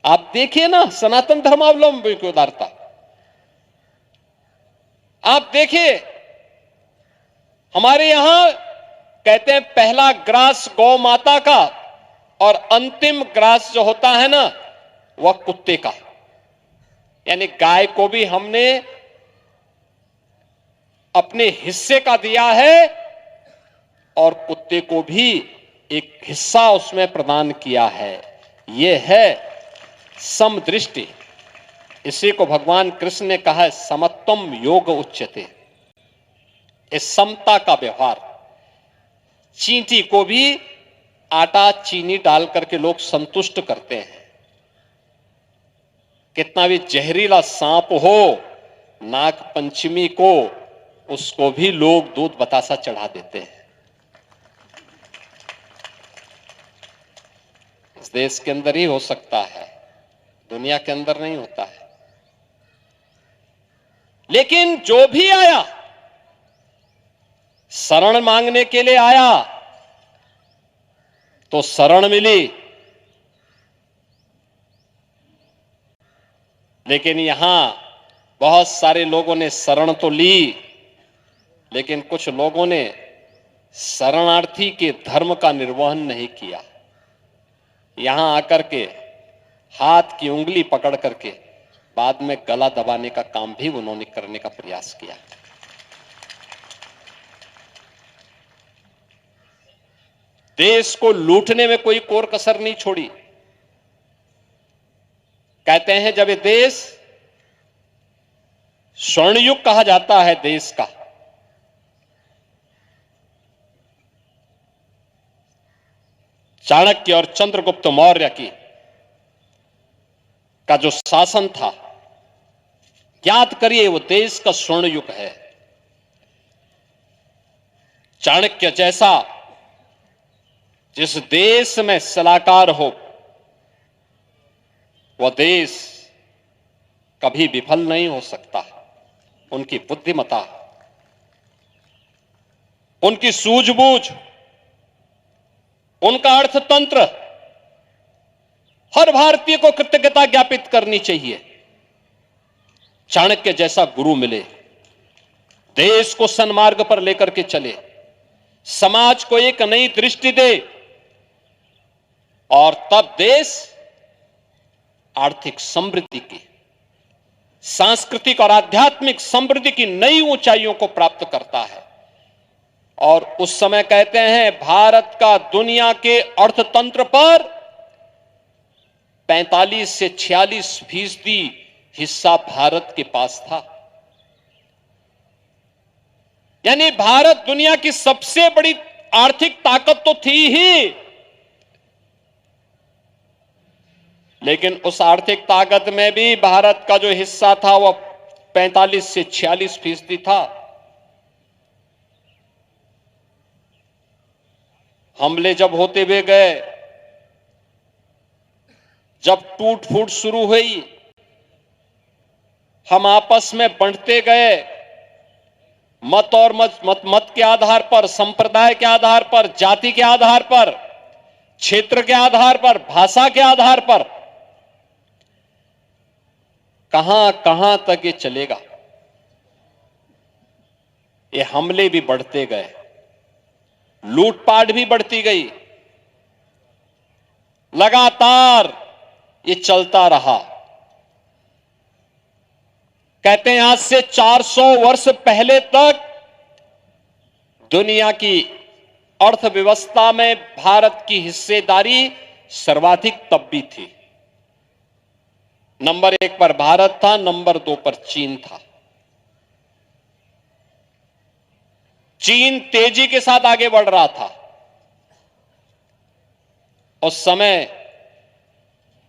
आप देखिए ना सनातन धर्मावलंबी की उदारता, आप देखिए हमारे यहां कहते हैं पहला ग्रास गौ माता का और अंतिम ग्रास जो होता है ना वह कुत्ते का। यानी गाय को भी हमने अपने हिस्से का दिया है और कुत्ते को भी एक हिस्सा उसमें प्रदान किया है। यह है समदृष्टि। इसी को भगवान कृष्ण ने कहा है समत्वम योग उच्यते। इस समता का व्यवहार। चींटी को भी आटा चीनी डाल करके लोग संतुष्ट करते हैं। कितना भी जहरीला सांप हो, नाग पंचमी को उसको भी लोग दूध बतासा चढ़ा देते हैं। इस देश के अंदर ही हो सकता है, दुनिया के अंदर नहीं होता है। लेकिन जो भी आया शरण मांगने के लिए आया तो शरण मिली। लेकिन यहां बहुत सारे लोगों ने शरण तो ली, लेकिन कुछ लोगों ने शरणार्थी के धर्म का निर्वहन नहीं किया। यहां आकर के हाथ की उंगली पकड़ करके बाद में गला दबाने का काम भी उन्होंने करने का प्रयास किया। देश को लूटने में कोई कोर कसर नहीं छोड़ी। कहते हैं जब ये देश स्वर्णयुग कहा जाता है देश का, चाणक्य और चंद्रगुप्त मौर्य की का जो शासन था, याद करिए वो देश का स्वर्ण युग है। चाणक्य जैसा जिस देश में सलाहकार हो वह देश कभी विफल नहीं हो सकता। उनकी बुद्धिमत्ता, उनकी सूझबूझ, उनका अर्थतंत्र हर भारतीय को कृतज्ञता ज्ञापित करनी चाहिए। चाणक्य जैसा गुरु मिले, देश को सन्मार्ग पर लेकर के चले, समाज को एक नई दृष्टि दे और तब देश आर्थिक समृद्धि की, सांस्कृतिक और आध्यात्मिक समृद्धि की नई ऊंचाइयों को प्राप्त करता है। और उस समय कहते हैं भारत का दुनिया के अर्थतंत्र पर 45 से 46% हिस्सा भारत के पास था। यानी भारत दुनिया की सबसे बड़ी आर्थिक ताकत तो थी ही, लेकिन उस आर्थिक ताकत में भी भारत का जो हिस्सा था वह 45 से 46% था। हमले जब होते हुए गए, जब टूट फूट शुरू हुई, हम आपस में बंटते गए, मत और मत के आधार पर, संप्रदाय के आधार पर, जाति के आधार पर, क्षेत्र के आधार पर, भाषा के आधार पर। कहां कहां तक ये चलेगा? ये हमले भी बढ़ते गए, लूटपाट भी बढ़ती गई, लगातार ये चलता रहा। कहते हैं आज से 400 वर्ष पहले तक दुनिया की अर्थव्यवस्था में भारत की हिस्सेदारी सर्वाधिक तब भी थी। नंबर 1 पर भारत था, नंबर 2 पर चीन था। चीन तेजी के साथ आगे बढ़ रहा था। उस समय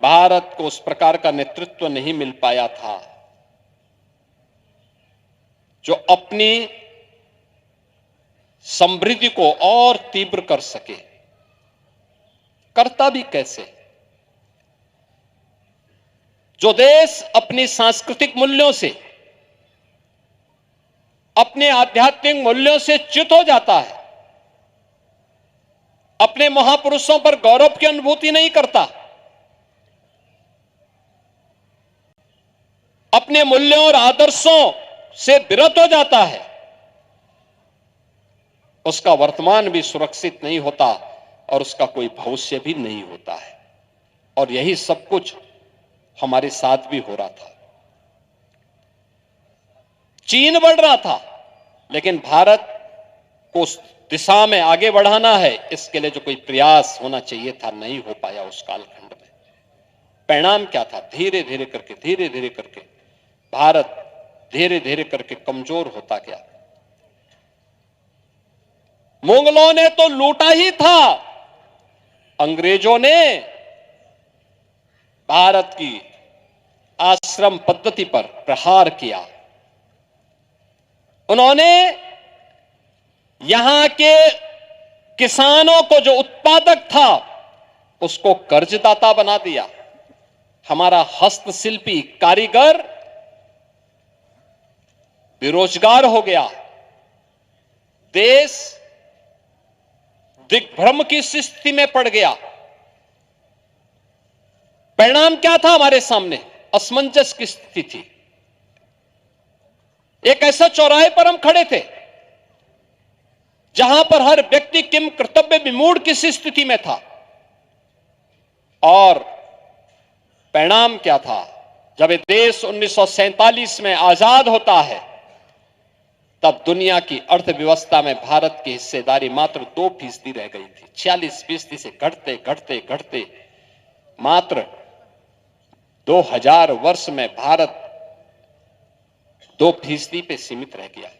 भारत को उस प्रकार का नेतृत्व नहीं मिल पाया था जो अपनी समृद्धि को और तीव्र कर सके। करता भी कैसे? जो देश अपनी सांस्कृतिक मूल्यों से, अपने आध्यात्मिक मूल्यों से च्युत हो जाता है, अपने महापुरुषों पर गौरव की अनुभूति नहीं करता, अपने मूल्यों और आदर्शों से विरत हो जाता है, उसका वर्तमान भी सुरक्षित नहीं होता और उसका कोई भविष्य भी नहीं होता है। और यही सब कुछ हमारे साथ भी हो रहा था। चीन बढ़ रहा था, लेकिन भारत को उस दिशा में आगे बढ़ाना है, इसके लिए जो कोई प्रयास होना चाहिए था, नहीं हो पाया उस कालखंड में। परिणाम क्या था? धीरे धीरे करके भारत धीरे धीरे करके कमजोर होता गया। मुगलों ने तो लूटा ही था, अंग्रेजों ने भारत की आश्रम पद्धति पर प्रहार किया। उन्होंने यहां के किसानों को, जो उत्पादक था, उसको कर्जदाता बना दिया। हमारा हस्तशिल्पी कारीगर बेरोजगार हो गया। देश दिग्भ्रम की स्थिति में पड़ गया। परिणाम क्या था हमारे सामने? असमंजस की स्थिति थी। एक ऐसा चौराहे पर हम खड़े थे जहां पर हर व्यक्ति किम कर्तव्य विमूढ़ की स्थिति में था। और परिणाम क्या था? जब ये देश 1947 में आजाद होता है, तब दुनिया की अर्थव्यवस्था में भारत की हिस्सेदारी मात्र 2% रह गई थी। 46% से घटते घटते घटते मात्र 2000 वर्ष में भारत 2% पे सीमित रह गया।